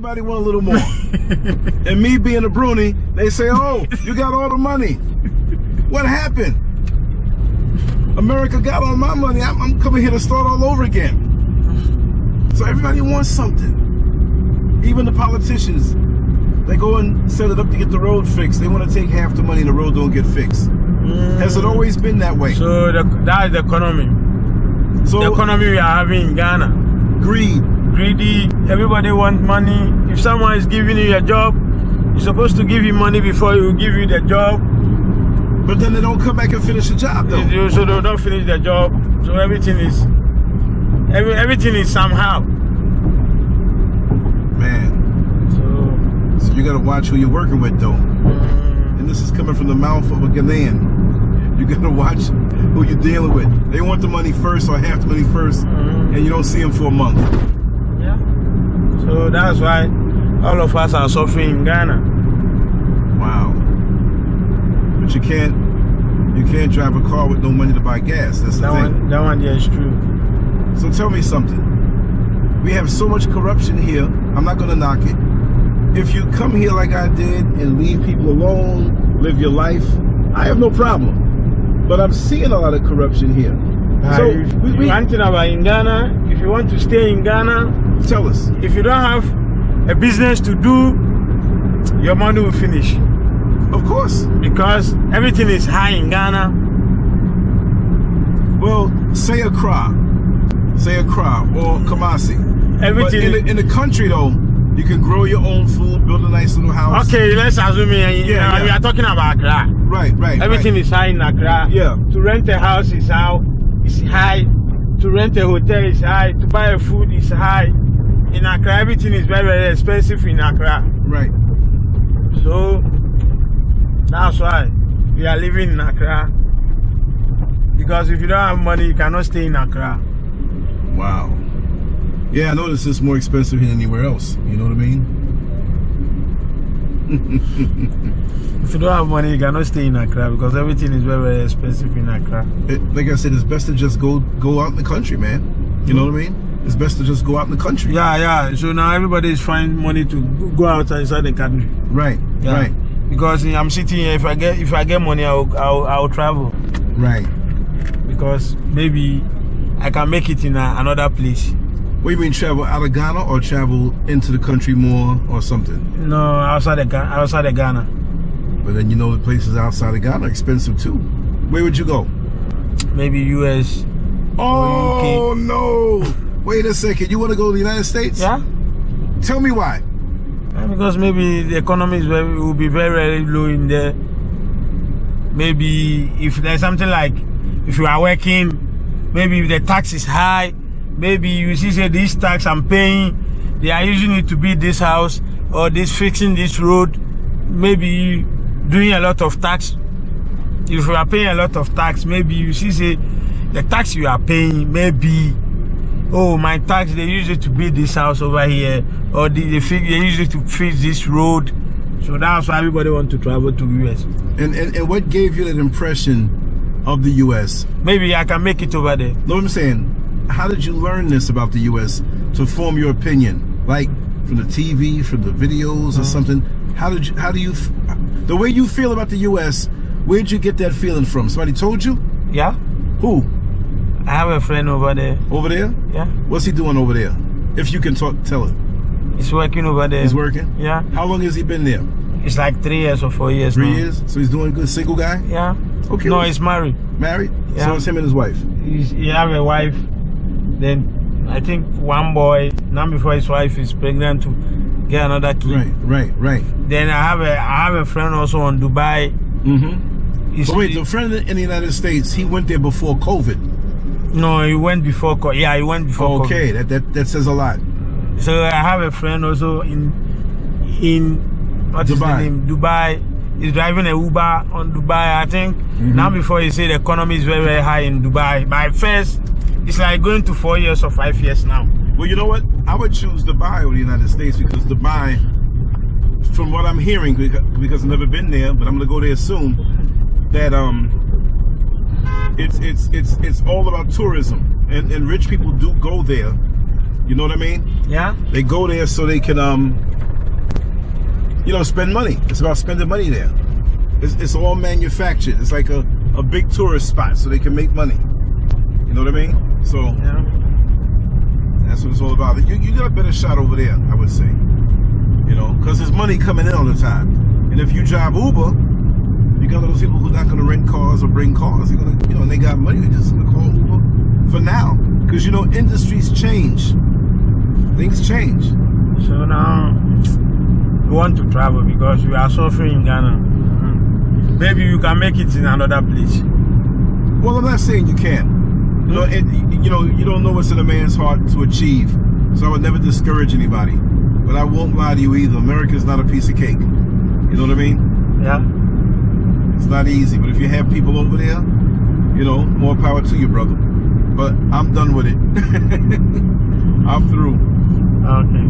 everybody want a little more. And me being a Bruni, they say, oh, you got all the money. What happened? America got all my money. I'm coming here to start all over again. So everybody wants something. Even the politicians, they go and set it up to get the road fixed. They want to take half the money and the road don't get fixed. Has it always been that way? So that's the economy. So the economy we are having in Ghana. Greedy. Everybody wants money. If someone is giving you a job, you're supposed to give him money before he will give you the job. But then they don't come back and finish the job, though. So they don't finish the job. So everything is somehow. Man. So you gotta watch who you're working with, though. And this is coming from the mouth of a Ghanaian. You gotta watch who you're dealing with. They want the money first or half the money first, and you don't see them for a month. Yeah. So that's why all of us are suffering in Ghana. Wow. But you can't drive a car with no money to buy gas. That's the thing. That one, yeah, is true. So tell me something. We have so much corruption here. I'm not gonna knock it. If you come here like I did and leave people alone, live your life, I have no problem. But I'm seeing a lot of corruption here. So one thing about in Ghana, if you want to stay in Ghana, tell us. If you don't have a business to do, your money will finish. Of course. Because everything is high in Ghana. Well, say Accra or Kumasi. Everything but in the country though, you can grow your own food, build a nice little house. Okay, let's assume we are talking about Accra. Right. Everything is high in Accra. Yeah. To rent a house is high. To rent a hotel is high. To buy a food is high. In Accra, everything is very, very expensive in Accra. Right. So that's why we are living in Accra. Because if you don't have money, you cannot stay in Accra. Wow. Yeah, I noticed it's more expensive than anywhere else. You know what I mean? If you don't have money, you cannot stay in Accra because everything is very, very expensive in Accra. Like I said, it's best to just go out in the country, man. You know what I mean? It's best to just go out in the country. Yeah. So now everybody is finding money to go outside the country. Right. Because I'm sitting here. If I get money, I'll travel. Right. Because maybe I can make it in another place. What do you mean, travel out of Ghana or travel into the country more or something? No, outside of Ghana. But then you know the places outside of Ghana are expensive too. Where would you go? Maybe US. Oh no! Wait a second. You want to go to the United States? Yeah. Tell me why. Because maybe the economy will be very, very low in there. Maybe if there's something like if you are working, maybe if the tax is high. Maybe you see say this tax I'm paying, they are using it to build this house or this fixing this road. Maybe doing a lot of tax. If you are paying a lot of tax, maybe you see say the tax you are paying, maybe my tax they use it to build this house over here, or they use it to fix this road. So that's why everybody want to travel to US. And what gave you that impression of the US? Maybe I can make it over there. No, I'm saying, how did you learn this about the US to form your opinion? Like from the TV, from the videos or something? How do you, the way you feel about the US, where'd you get that feeling from? Somebody told you? Yeah. Who? I have a friend over there. Over there? Yeah. What's he doing over there? If you can tell it. He's working over there. He's working? Yeah. How long has he been there? It's like 3 years or 4 years 3 years? So he's doing good, single guy? Yeah. Okay. No, he's married. Married? Yeah. So it's him and his wife? He have a wife. Then I think one boy, now before his wife is pregnant to get another kid. Right. Then I have a friend also in Dubai. But wait, the friend in the United States, he went there before COVID. No, he went before COVID. Yeah, he went before COVID. Okay, that says a lot. So I have a friend also in what's his name? Dubai. He's driving a Uber on Dubai, I think. Now before he said the economy is very, very high in Dubai. But at first, it's like going to 4 years or 5 years now. Well, you know what? I would choose Dubai over the United States because Dubai, from what I'm hearing, because I've never been there, but I'm gonna go there soon, that it's all about tourism, and rich people do go there. You know what I mean? Yeah. They go there so they can spend money. It's about spending money there. It's all manufactured. It's like a big tourist spot so they can make money. You know what I mean? So Yeah. that's what it's all about. You got a better shot over there, I would say. Because there's money coming in all the time. And if you drive Uber, you got those people who are not going to rent cars or bring cars. They're going to, and they got money. They're just going to call Uber for now. Because, industries change. Things change. So now we want to travel because we are suffering in Ghana. Maybe you can make it in another place. Well, I'm not saying you can't. You don't know what's in a man's heart to achieve. So I would never discourage anybody. But I won't lie to you either. America's not a piece of cake. You know what I mean? Yeah. It's not easy. But if you have people over there, more power to you, brother. But I'm done with it. I'm through. Okay.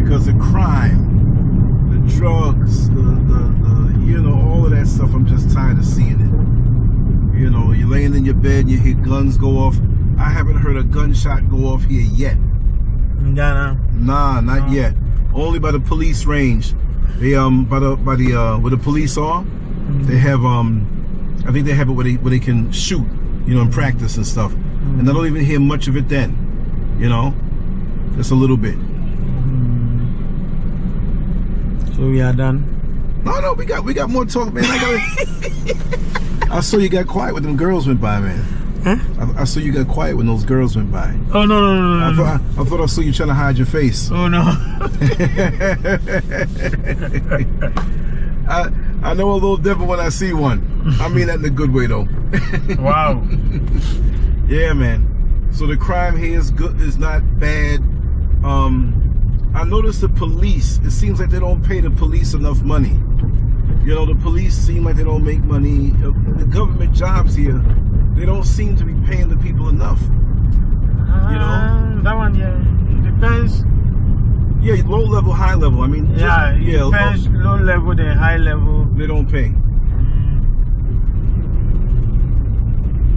Because the crime, the drugs, the all of that stuff, I'm just tired of seeing it. You're laying in your bed, you hear guns go off. I haven't heard a gunshot go off here yet. In Ghana? Nah, not yet. Only by the police range. They where the police are, they have I think they have it where they can shoot, in practice and stuff. And I don't even hear much of it then. Just a little bit. So we are done. No, we got more talk, man. I saw you got quiet when them girls went by, man. Huh? I saw you got quiet when those girls went by. Oh no. I thought I saw you trying to hide your face. Oh no. I know a little devil when I see one. I mean that in a good way though. Wow. Yeah, man. So the crime here is good, is not bad. I noticed the police, it seems like they don't pay the police enough money. The police seem like they don't make money. The government jobs here, they don't seem to be paying the people enough. That one, yeah. It depends. Yeah, low level, high level. I mean, It depends. Low level, then high level. They don't pay.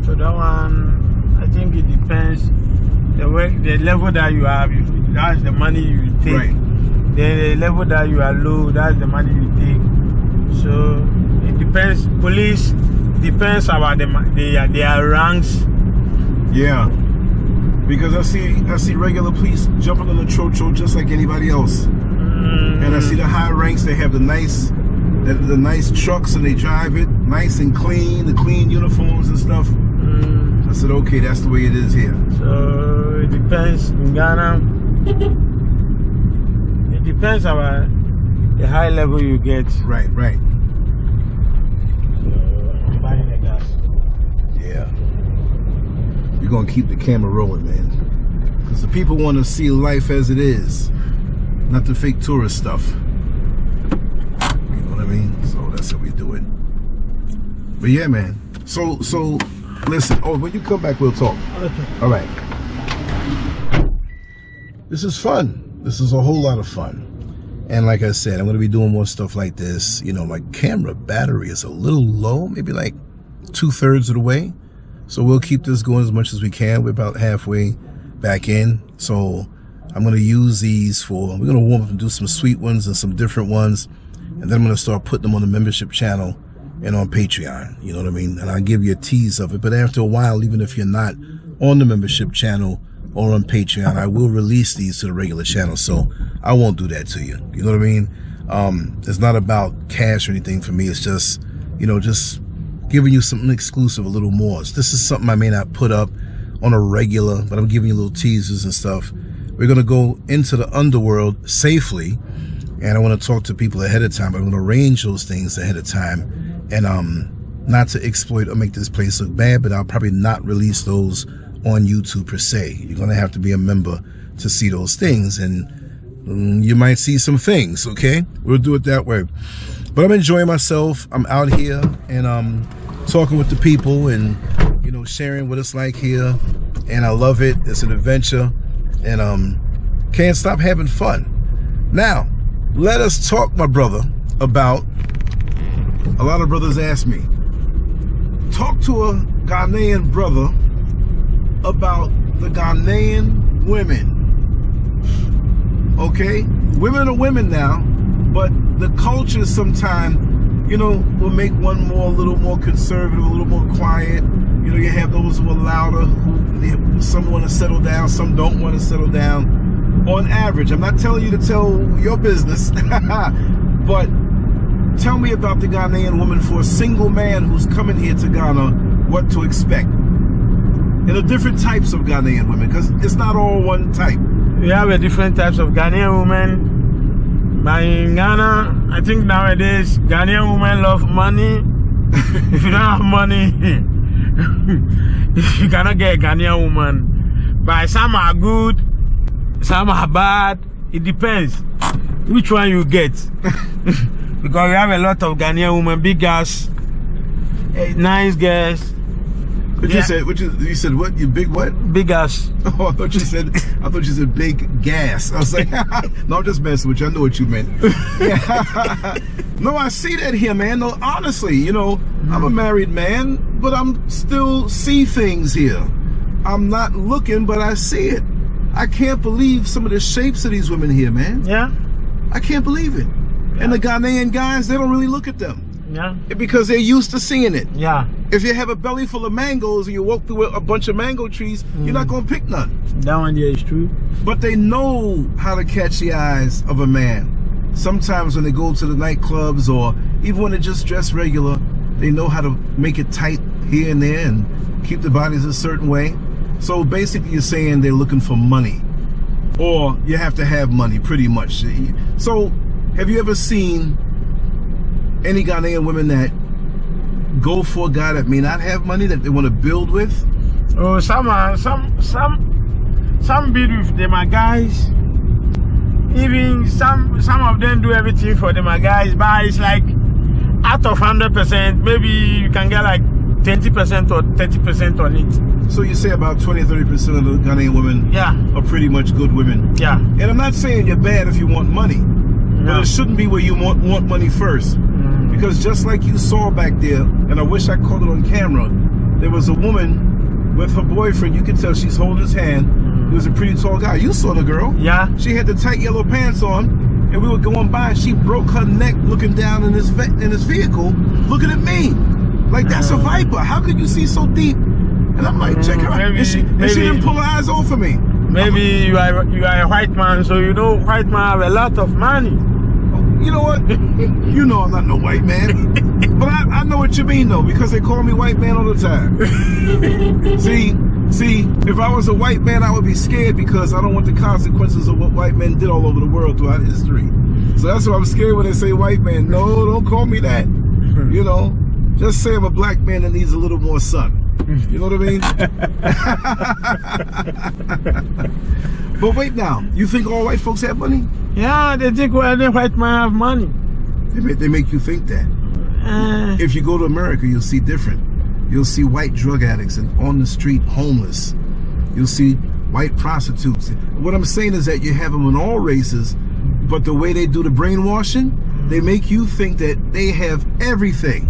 So that one, I think it depends. The level that you have, that's the money you take. Right. The level that you are low, that's the money you take. So it depends. Police depends about their ranks. Yeah. Because I see regular police jumping on the trocho just like anybody else. And I see the high ranks, they have the nice trucks and they drive it nice and clean, the clean uniforms and stuff. I said, okay, that's the way it is here. So it depends in Ghana. It depends about the high level you get. Right. So I'm buying the gas. Yeah. We're gonna keep the camera rolling, man. Because the people want to see life as it is, not the fake tourist stuff. You know what I mean? So that's how we do it. But yeah, man. So listen. Oh, when you come back, we'll talk. Okay. All right. This is fun. This is a whole lot of fun. And like I said, I'm going to be doing more stuff like this. My camera battery is a little low, maybe like 2/3 of the way. So we'll keep this going as much as we can. We're about halfway back in. So I'm going to use these we're going to warm up and do some sweet ones and some different ones. And then I'm going to start putting them on the membership channel and on Patreon. You know what I mean? And I'll give you a tease of it. But after a while, even if you're not on the membership channel or on Patreon, I will release these to the regular channel. So I won't do that to you. You know what I mean? It's not about cash or anything for me. It's just, just giving you something exclusive, a little more. So this is something I may not put up on a regular, but I'm giving you little teasers and stuff. We're going to go into the underworld safely. And I want to talk to people ahead of time. I'm going to arrange those things ahead of time. And not to exploit or make this place look bad, but I'll probably not release those on YouTube per se. You're going to have to be a member to see those things. And you might see some things, okay? We'll do it that way. But I'm enjoying myself. I'm out here and talking with the people and, sharing what it's like here. And I love it. It's an adventure. And can't stop having fun. Now, let us talk, my brother, about, a lot of brothers ask me, talk to a Ghanaian brother about the Ghanaian women. Okay? Women are women now, But the culture sometimes, will make one a little more conservative, a little more quiet. You have those who are louder, who some want to settle down, some don't want to settle down. On average, I'm not telling you to tell your business, but tell me about the Ghanaian woman, for a single man who's coming here to Ghana, what to expect. And the different types of Ghanaian women, because it's not all one type. We have a different types of Ghanaian women. But in Ghana, I think nowadays Ghanaian women love money. If you don't have money, you cannot get a Ghanaian woman. But some are good, some are bad. It depends which one you get. Because we have a lot of Ghanaian women, big girls, nice girls. But you said what? You big what? Big ass. Oh, I thought you said big gas. I was like, no, I'm just messing with you. I know what you meant. Yeah. No, I see that here, man. No, honestly, I'm a married man, but I'm still see things here. I'm not looking, but I see it. I can't believe some of the shapes of these women here, man. Yeah. I can't believe it. Yeah. And the Ghanaian guys, they don't really look at them. Yeah. Because they're used to seeing it. Yeah. If you have a belly full of mangoes and you walk through a bunch of mango trees, you're not going to pick none. That one there is true. But they know how to catch the eyes of a man. Sometimes when they go to the nightclubs, or even when they just dress regular, they know how to make it tight here and there and keep the bodies a certain way. So basically you're saying they're looking for money. Or you have to have money, pretty much. So have you ever seen any Ghanaian women that go for a guy that may not have money, that they want to build with? Oh, some build with them are guys. Even some of them do everything for them are guys, but it's like out of 100%, maybe you can get like 20% or 30% on it. So you say about 20-30% of the Ghanaian women are pretty much good women. Yeah. And I'm not saying you're bad if you want money, but it shouldn't be where you want money first. Because just like you saw back there, and I wish I caught it on camera, there was a woman with her boyfriend. You can tell she's holding his hand. He was a pretty tall guy. You saw the girl. Yeah. She had the tight yellow pants on, and we were going by, and she broke her neck looking down in his vehicle, looking at me. Like, that's a viper. How could you see so deep? And I'm like, check her out. And she didn't pull her eyes off of me. Maybe you are a white man, so white man have a lot of money. You know what? You know I'm not no white man. But I know what you mean, though, because they call me white man all the time. See, if I was a white man, I would be scared, because I don't want the consequences of what white men did all over the world throughout history. So that's why I'm scared when they say white man. No, don't call me that. Just say I'm a black man that needs a little more sun. You know what I mean? But wait now, you think all white folks have money? Yeah, they think the white man have money. They make you think that. If you go to America, you'll see different. You'll see white drug addicts and on the street homeless. You'll see white prostitutes. What I'm saying is that you have them in all races, but the way they do the brainwashing, they make you think that they have everything.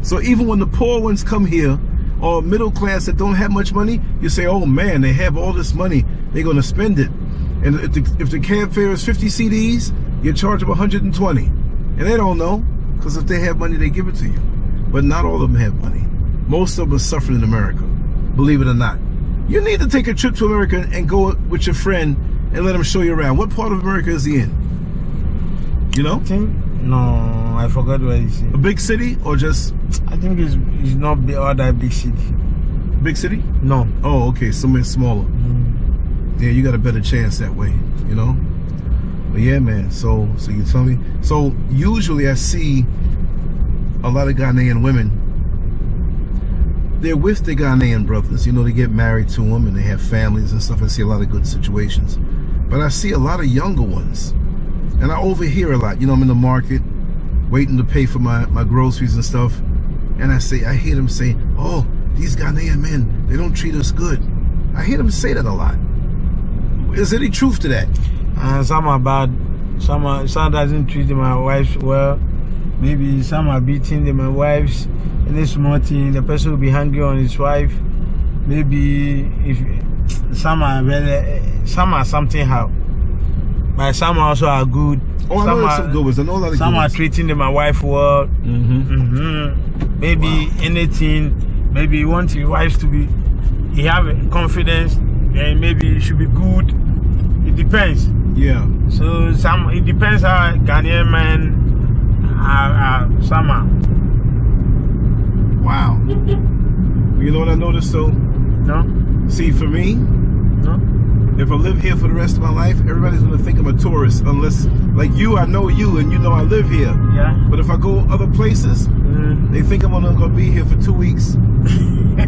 So even when the poor ones come here, or middle class that don't have much money, you say, oh man, they have all this money, they're going to spend it. And if the cab fare is 50 CDs, you charge them 120. And they don't know, because if they have money, they give it to you. But not all of them have money. Most of them are suffering in America, believe it or not. You need to take a trip to America and go with your friend and let him show you around. What part of America is he in? You know? No, I forgot where he's in. A big city or just? I think it's not all that big city. Big city? No. Oh, okay, somewhere smaller. Yeah, you got a better chance that way, you know? But yeah, man, so you tell me. So usually I see a lot of Ghanaian women, they're with the Ghanaian brothers. They get married to them and they have families and stuff. I see a lot of good situations. But I see a lot of younger ones. And I overhear a lot. I'm in the market waiting to pay for my groceries and stuff. And I hear them say, oh, these Ghanaian men, they don't treat us good. I hear them say that a lot. Is there any truth to that? Some are bad. Some doesn't treat my wives well. Maybe some are beating their wives. Any small thing, the person will be hungry on his wife. Maybe if some are something how. but some also are good. Oh, I know there's some good ones. I know a lot of some good are ones. treating my wife well. Maybe anything. Maybe you want your wife to be, you have confidence, and maybe you should be good. It depends. Yeah. So it depends how Ghanaian men are. Some are. Wow. You know what I noticed though? No. See, for me, No. if I live here for the rest of my life, everybody's gonna think I'm a tourist. Unless, like you, I know you, and you know I live here. Yeah. But if I go other places, they think I'm only gonna be here for 2 weeks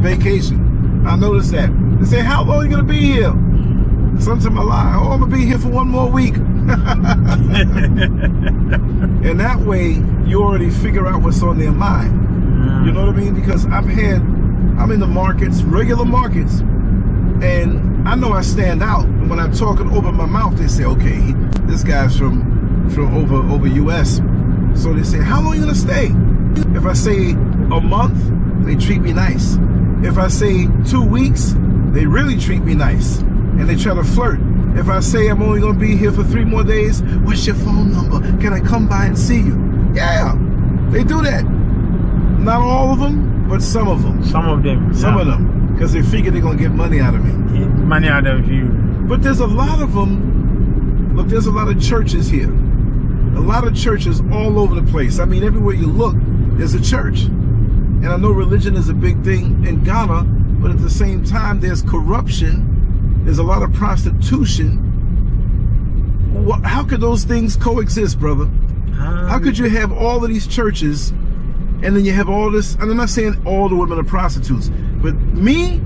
vacation. I noticed that. They say, "How long are you gonna be here?" Sometimes I lie. "Oh, I'm gonna be here for 1 more week." And that way, you already figure out what's on their mind. You know what I mean? Because I'm in the markets, regular markets, and I know I stand out. And when I'm talking over my mouth, they say, "Okay, this guy's from over US." So they say, "How long are you gonna stay?" If I say a month, they treat me nice. If I say 2 weeks, they really treat me nice, and they try to flirt. If I say I'm only gonna be here for 3 more days, "What's your phone number? Can I come by and see you?" Yeah, they do that. Not all of them, but some of them. Some of them. Some of them, because they figure they're gonna get money out of me. Money out of you. But there's a lot of them. Look, there's a lot of churches here. A lot of churches all over the place. I mean, everywhere you look, there's a church. And I know religion is a big thing in Ghana, but at the same time, there's corruption. There's a lot of prostitution. How could those things coexist, brother? How could you have all of these churches and then you have all this? And I'm not saying all the women are prostitutes, but me,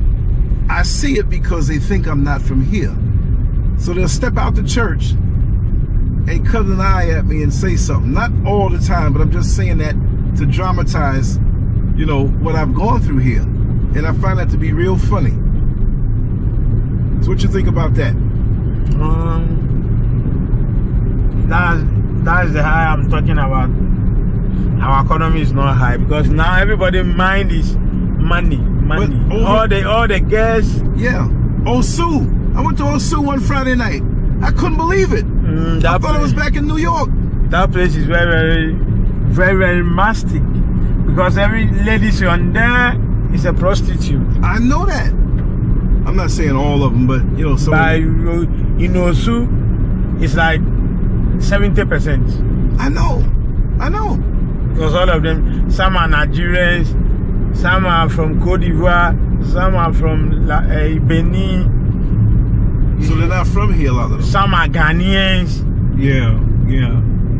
I see it because they think I'm not from here. So they'll step out the church and cut an eye at me and say something. Not all the time, but I'm just saying that to dramatize, you know, what I've gone through here. And I find that to be real funny. So what you think about that? That's the high I'm talking about. Our economy is not high because now everybody's mind is money. All the girls. Yeah. Osu. I went to Osu one Friday night. I couldn't believe it. I thought I was back in New York. That place is very, very, very mastic because every lady on there is a prostitute. I know that. I'm not saying all of them, but you know, some. In Osu, it's like 70%. I know. Because all of them, some are Nigerians, some are from Cote d'Ivoire, some are from Benin. So they're not from here, a lot of them. Some are Ghanaians. Yeah.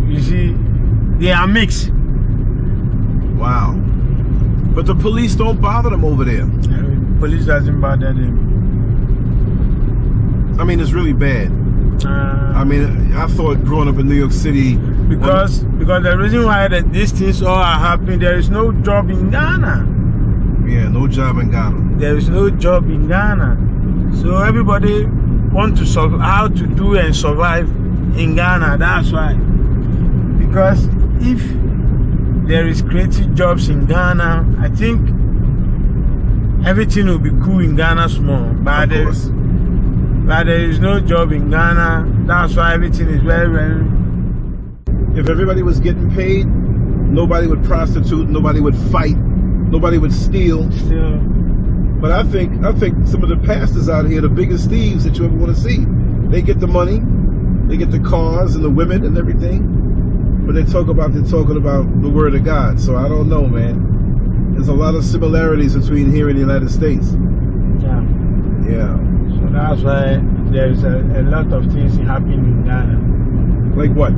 You see, they are mixed. Wow. But the police don't bother them over there. Police doesn't bother them. I mean, it's really bad. I mean, I thought growing up in New York City, because the reason why these things all are happening, there is no job in Ghana. Yeah, no job in Ghana. There is no job in Ghana, so everybody want to solve how to do and survive in Ghana. That's why. Because if there is creative jobs in Ghana, I think everything will be cool in Ghana small. But there is no job in Ghana. That's why everything is very, very. If everybody was getting paid, nobody would prostitute, nobody would fight, nobody would steal. But I think some of the pastors out here, the biggest thieves that you ever want to see. They get the money, they get the cars and the women and everything, but they're talking about the word of God. So I don't know, man. There's a lot of similarities between here and the United States. Yeah. So that's why there's a lot of things happening in Ghana. Like what?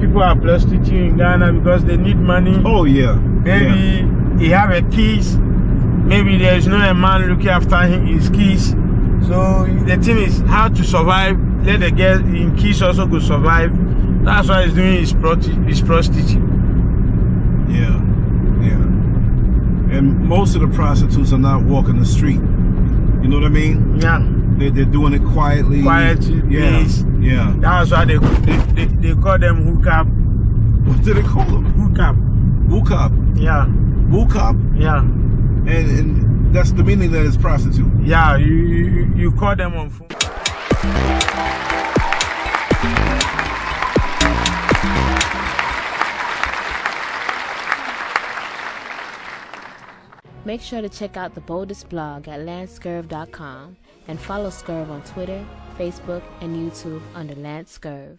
People are prostituting in Ghana because they need money. Oh yeah. Maybe he have a kids. Maybe there is no a man looking after his kids. So the thing is how to survive. Let the girl in kids also go survive. That's why he's doing his prostitute. Yeah. And most of the prostitutes are not walking the street. You know what I mean? Yeah. They're doing it quietly. Yeah. That's why they call them hookup. What do they call them? Hookup. Hookup. Yeah. Hookup. Yeah. And that's the meaning that is prostitute. Yeah. You call them on phone. Make sure to check out the boldest blog at LanceScurv.com and follow Scurv on Twitter, Facebook, and YouTube under LanceScurv.